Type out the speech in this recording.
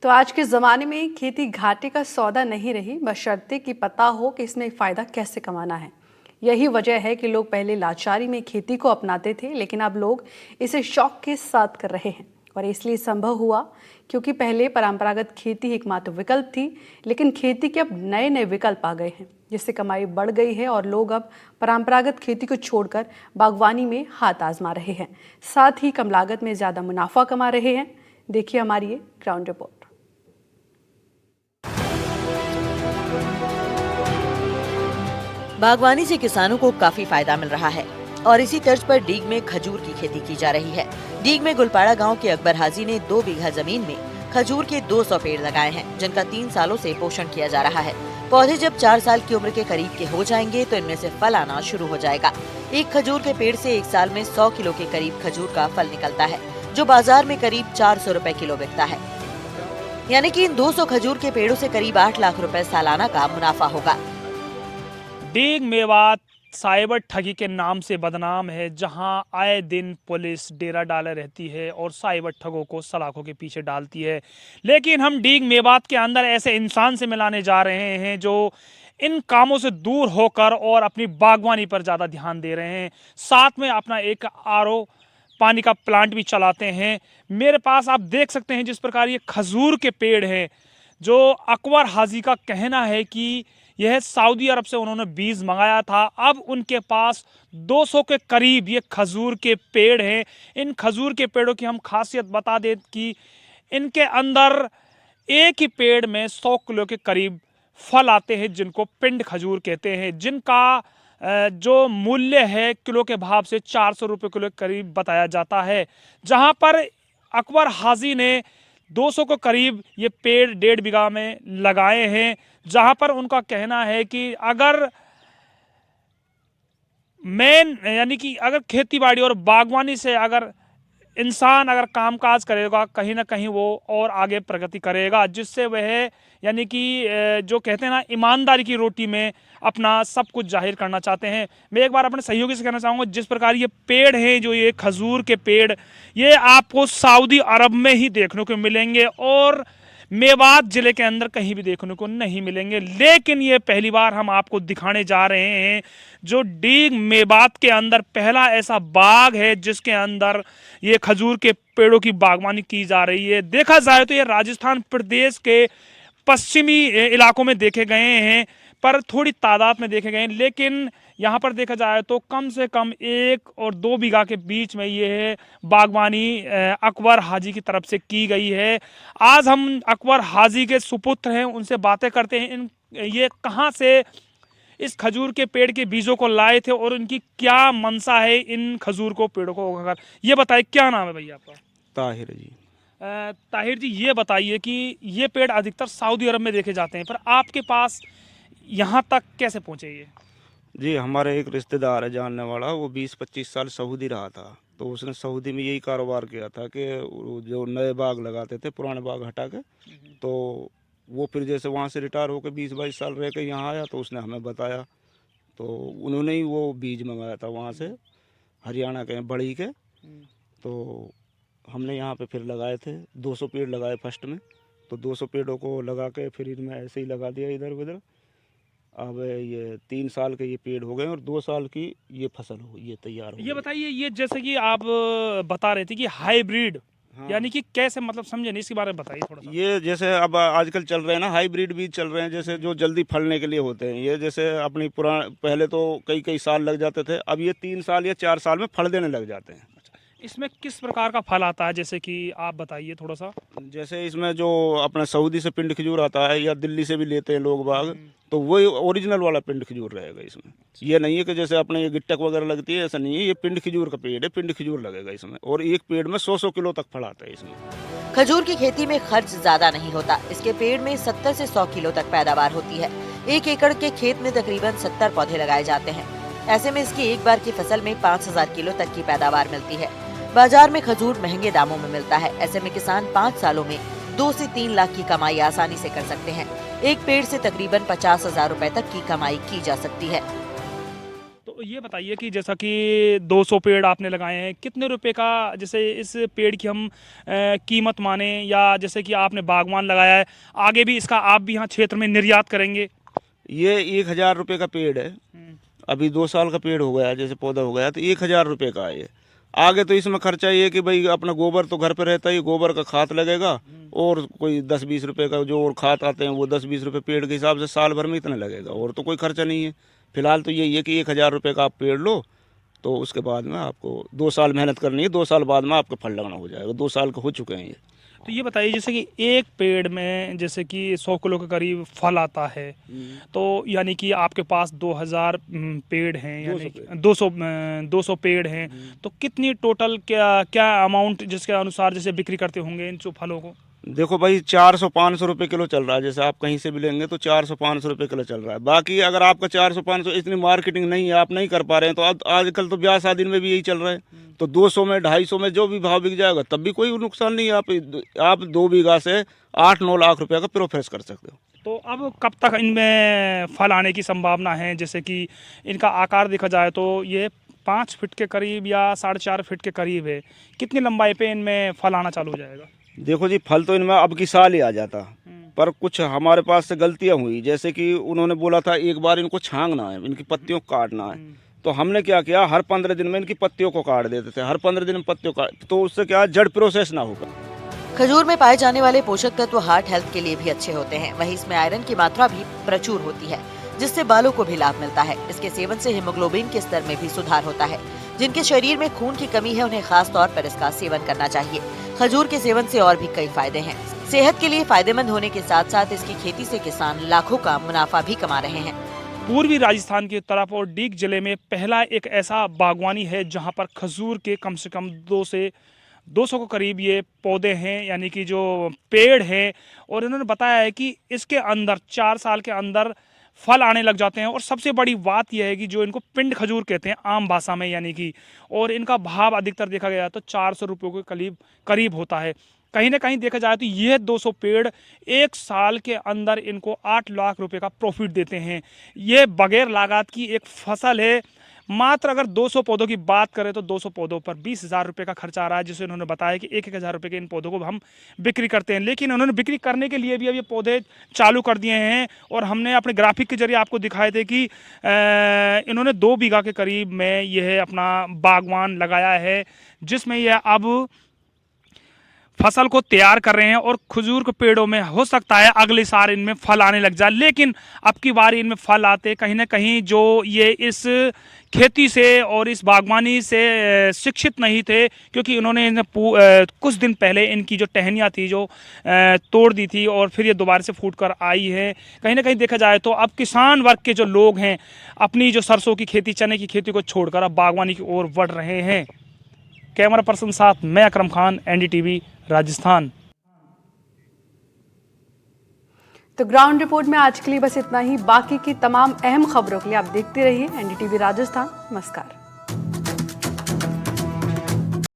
तो आज के ज़माने में खेती घाटे का सौदा नहीं रही, बशर्ते कि पता हो कि इसमें फ़ायदा कैसे कमाना है। यही वजह है कि लोग पहले लाचारी में खेती को अपनाते थे, लेकिन अब लोग इसे शौक के साथ कर रहे हैं। और इसलिए संभव हुआ क्योंकि पहले परंपरागत खेती एकमात्र विकल्प थी, लेकिन खेती के अब नए नए विकल्प आ गए हैं, जिससे कमाई बढ़ गई है और लोग अब परंपरागत खेती को छोड़कर बागवानी में हाथ आजमा रहे हैं। साथ ही कम लागत में ज़्यादा मुनाफा कमा रहे हैं। देखिए हमारी ये ग्राउंड रिपोर्ट। बागवानी से किसानों को काफी फायदा मिल रहा है और इसी तर्ज पर डीग में खजूर की खेती की जा रही है। डीग में गुलपाड़ा गांव के अकबर हाजी ने 2 बीघा जमीन में खजूर के 200 पेड़ लगाए हैं, जिनका 3 सालों से पोषण किया जा रहा है। पौधे जब 4 साल की उम्र के करीब के हो जाएंगे तो इनमें से फल आना शुरू हो जाएगा। एक खजूर के पेड़ से 1 साल में 100 किलो के करीब खजूर का फल निकलता है, जो बाजार में करीब 400 रुपए किलो बिकता है। यानी कि इन 200 खजूर के पेड़ों से करीब 8 लाख रुपए सालाना का मुनाफा होगा। डीग मेवात साइबर ठगी के नाम से बदनाम है, जहां आए दिन पुलिस डेरा डाले रहती है और साइबर ठगों को सलाखों के पीछे डालती है। लेकिन हम डीग मेवात के अंदर ऐसे इंसान से मिलाने जा रहे हैं जो इन कामों से दूर होकर और अपनी बागवानी पर ज़्यादा ध्यान दे रहे हैं। साथ में अपना एक आरओ पानी का प्लांट भी चलाते हैं। मेरे पास आप देख सकते हैं जिस प्रकार ये खजूर के पेड़ हैं, जो अकबर हाजी का कहना है कि यह सऊदी अरब से उन्होंने बीज मंगाया था। अब उनके पास 200 के करीब ये खजूर के पेड़ हैं। इन खजूर के पेड़ों की हम खासियत बता दें कि इनके अंदर एक ही पेड़ में 100 किलो के करीब फल आते हैं, जिनको पिंड खजूर कहते हैं, जिनका जो मूल्य है किलो के भाव से 400 रुपये किलो के करीब बताया जाता है। जहां पर अकबर हाजी ने 200 के करीब ये पेड़ 1.5 बीघा में लगाए हैं, जहां पर उनका कहना है कि अगर यानी कि अगर खेतीबाड़ी और बागवानी से अगर इंसान अगर कामकाज करेगा, कहीं ना कहीं वो और आगे प्रगति करेगा, जिससे वह यानी कि जो कहते हैं ना, ईमानदारी की रोटी में अपना सब कुछ जाहिर करना चाहते हैं। मैं एक बार अपने सहयोगी से कहना चाहूँगा, जिस प्रकार ये पेड़ हैं, जो ये खजूर के पेड़, ये आपको सऊदी अरब में ही देखने को मिलेंगे और मेवात जिले के अंदर कहीं भी देखने को नहीं मिलेंगे। लेकिन ये पहली बार हम आपको दिखाने जा रहे हैं, जो डीग मेवात के अंदर पहला ऐसा बाग है जिसके अंदर ये खजूर के पेड़ों की बागवानी की जा रही है। देखा जाए तो ये राजस्थान प्रदेश के पश्चिमी इलाकों में देखे गए हैं, पर थोड़ी तादाद में देखे गए हैं। लेकिन यहाँ पर देखा जाए तो कम से कम 1 और 2 बीघा के बीच में ये बागवानी अकबर हाजी की तरफ से की गई है। आज हम अकबर हाजी के सुपुत्र हैं, उनसे बातें करते हैं। ये कहाँ से इस खजूर के पेड़ के बीजों को लाए थे और इनकी क्या मंशा है इन खजूर को पेड़ों को उगाकर। ये बताइए, क्या नाम है भैया आपका? ताहिर जी। ताहिर जी, ये बताइए कि ये पेड़ अधिकतर सऊदी अरब में देखे जाते हैं, पर आपके पास यहाँ तक कैसे पहुँचे ये? जी, हमारे एक रिश्तेदार है जानने वाला, वो 20-25 साल सऊदी रहा था। तो उसने सऊदी में यही कारोबार किया था कि जो नए बाग लगाते थे, पुराने बाग हटा के, तो वो फिर जैसे वहाँ से रिटायर होकर 20-22 साल रह के यहाँ आया, तो उसने हमें बताया। तो उन्होंने ही वो बीज मंगाया था वहाँ से, हरियाणा के बड़ी के। तो हमने यहाँ पे फिर लगाए थे, 200 पेड़ लगाए फर्स्ट में। तो 200 पेड़ों को लगा के फिर इनमें ऐसे ही लगा दिया इधर उधर। अब ये 3 साल के ये पेड़ हो गए और 2 साल की ये फसल हो, ये तैयार हो। ये बताइए, ये जैसे कि आप बता रहे थे कि हाइब्रिड, हाँ। यानी कि कैसे, मतलब समझे नहीं, इसके बारे में बताइए थोड़ा सा। ये जैसे अब आजकल चल रहे हैं ना, हाइब्रिड बीज चल रहे हैं, जैसे जो जल्दी फलने के लिए होते हैं। ये जैसे अपनी पहले तो कई साल लग जाते थे, अब ये 3 साल या 4 साल में फल देने लग जाते हैं। इसमें किस प्रकार का फल आता है, जैसे कि आप बताइए थोड़ा सा। जैसे इसमें जो अपना सऊदी से पिंड खजूर आता है या दिल्ली से भी लेते हैं लोग बाग, तो वही ओरिजिनल वाला पिंड खजूर रहेगा इसमें। ये नहीं है कि जैसे अपने ये गिट्टक वगैरह लगती है, ऐसा नहीं है। ये पिंड खजूर का पेड़ है, पिंड खजूर लगेगा इसमें, और एक पेड़ में 100 किलो तक फल आता है इसमें। खजूर की खेती में खर्च ज्यादा नहीं होता। इसके पेड़ में 70 से 100 किलो तक पैदावार होती है। 1 एकड़ के खेत में तकरीबन 70 पौधे लगाए जाते हैं। ऐसे में इसकी एक बार की फसल में 5000 किलो तक की पैदावार मिलती है। बाजार में खजूर महंगे दामों में मिलता है। ऐसे में किसान 5 सालों में 2 से 3 लाख की कमाई आसानी से कर सकते हैं। एक पेड़ से तकरीबन 50,000 रुपए तक की कमाई की जा सकती है। तो तो ये बताइए कि जैसा कि 200 पेड़ आपने लगाए हैं, कितने रुपए का जैसे इस पेड़ की हम कीमत माने, या जैसे कि आपने बागवान लगाया है, आगे भी इसका आप भी यहाँ क्षेत्र में निर्यात करेंगे? ये 1,000 रुपये का पेड़ है। अभी 2 साल का पेड़ हो गया, जैसे पौधा हो गया तो 1,000 रुपये का है ये। आगे तो इसमें खर्चा ये कि भाई अपना गोबर तो घर पे रहता है, गोबर का खाद लगेगा और कोई 10-20 रुपये का जो और खाद आते हैं वो 10-20 रुपये पेड़ के हिसाब से साल भर में इतना लगेगा, और तो कोई खर्चा नहीं है। फिलहाल तो यही है कि 1,000 रुपये का आप पेड़ लो तो उसके बाद में आपको 2 साल मेहनत करनी है, 2 साल बाद में आपका फल लगना हो जाएगा। 2 साल के हो चुके हैं ये। तो ये बताइए जैसे कि एक पेड़ में जैसे कि 100 किलो के करीब फल आता है, तो यानी कि आपके पास 2,000 पेड़ हैं, यानी 200 पेड़ हैं, तो कितनी टोटल क्या अमाउंट जिसके अनुसार जैसे बिक्री करते होंगे इन जो फलों को? देखो भाई 400-500 रुपये किलो चल रहा है, जैसे आप कहीं से भी लेंगे तो 400-500 रुपये किलो चल रहा है। बाकी अगर आपका 400-500 इतनी मार्केटिंग नहीं है, आप नहीं कर पा रहे हैं, तो आजकल तो ब्याह शादी में भी यही चल रहा है, तो 200 में 250 में जो भी भाव बिक जाएगा तब भी कोई नुकसान नहीं है। आप 2 बीघा से 8-9 लाख रुपये का प्रोफेस कर सकते हो। तो अब कब तक इनमें फल आने की संभावना है? जैसे कि इनका आकार देखा जाए तो ये 5 फीट के करीब या 4.5 फीट के करीब है, कितनी लंबाई पे इनमें फल आना चालू हो जाएगा? देखो जी, फल तो इनमें अब की साल ही आ जाता, पर कुछ हमारे पास से गलतियां हुई। जैसे कि उन्होंने बोला था एक बार इनको छांगना है, इनकी पत्तियों को काटना है, तो हमने क्या किया, हर 15 दिन में इनकी पत्तियों को काट देते थे। हर 15 दिन में पत्तियों काट, तो उससे क्या जड़ प्रोसेस ना होगा। खजूर में पाए जाने वाले पोषक तत्व हार्ट हेल्थ के लिए भी अच्छे होते हैं। वहीं इसमें आयरन की मात्रा भी प्रचुर होती है, जिससे बालों को भी लाभ मिलता है। इसके सेवन से हीमोग्लोबिन के स्तर में भी सुधार होता है। जिनके शरीर में खून की कमी है उन्हें खास तौर पर इसका सेवन करना चाहिए। खजूर के सेवन से और भी कई फायदे हैं। सेहत के लिए फायदेमंद होने के साथ साथ इसकी खेती से किसान लाखों का मुनाफा भी कमा रहे हैं। पूर्वी राजस्थान की तरफ और डीग जिले में पहला एक ऐसा बागवानी है जहां पर खजूर के कम से कम 200 के करीब ये पौधे हैं, यानी कि जो पेड़ हैं, और इन्होंने बताया है कि इसके अंदर 4 साल के अंदर फल आने लग जाते हैं। और सबसे बड़ी बात यह है कि जो इनको पिंड खजूर कहते हैं आम भाषा में, यानी कि, और इनका भाव अधिकतर देखा गया तो 400 रुपये के करीब होता है। कहीं ना कहीं देखा जाए तो यह 200 पेड़ 1 साल के अंदर इनको 8 लाख रुपए का प्रॉफिट देते हैं। ये बगैर लागत की एक फसल है। मात्र अगर 200 पौधों की बात करें तो 200 पौधों पर 20,000 रुपये का खर्चा आ रहा है, जिसे उन्होंने बताया कि 1,000 रुपये के इन पौधों को हम बिक्री करते हैं। लेकिन उन्होंने बिक्री करने के लिए भी अब ये पौधे चालू कर दिए हैं, और हमने अपने ग्राफिक के जरिए आपको दिखाए थे कि इन्होंने 2 बीघा के करीब में यह अपना बागवान लगाया है, जिसमें यह अब फसल को तैयार कर रहे हैं। और खजूर के पेड़ों में हो सकता है अगले साल इनमें फल आने लग जाए, लेकिन अब की बारी इनमें फल आते कहीं ना कहीं जो ये इस खेती से और इस बागवानी से शिक्षित नहीं थे, क्योंकि इन्होंने कुछ दिन पहले इनकी जो टहनियाँ थी जो तोड़ दी थी, और फिर ये दोबारा से फूट कर आई है। कहीं ना कहीं देखा जाए तो अब किसान वर्ग के जो लोग हैं अपनी जो सरसों की खेती, चने की खेती को छोड़कर अब बागवानी की ओर बढ़ रहे हैं। कैमरा पर्सन साथ मैं अकरम खान, NDTV राजस्थान। तो ग्राउंड रिपोर्ट में आज के लिए बस इतना ही। बाकी की तमाम अहम खबरों के लिए आप देखते रहिए NDTV राजस्थान। नमस्कार।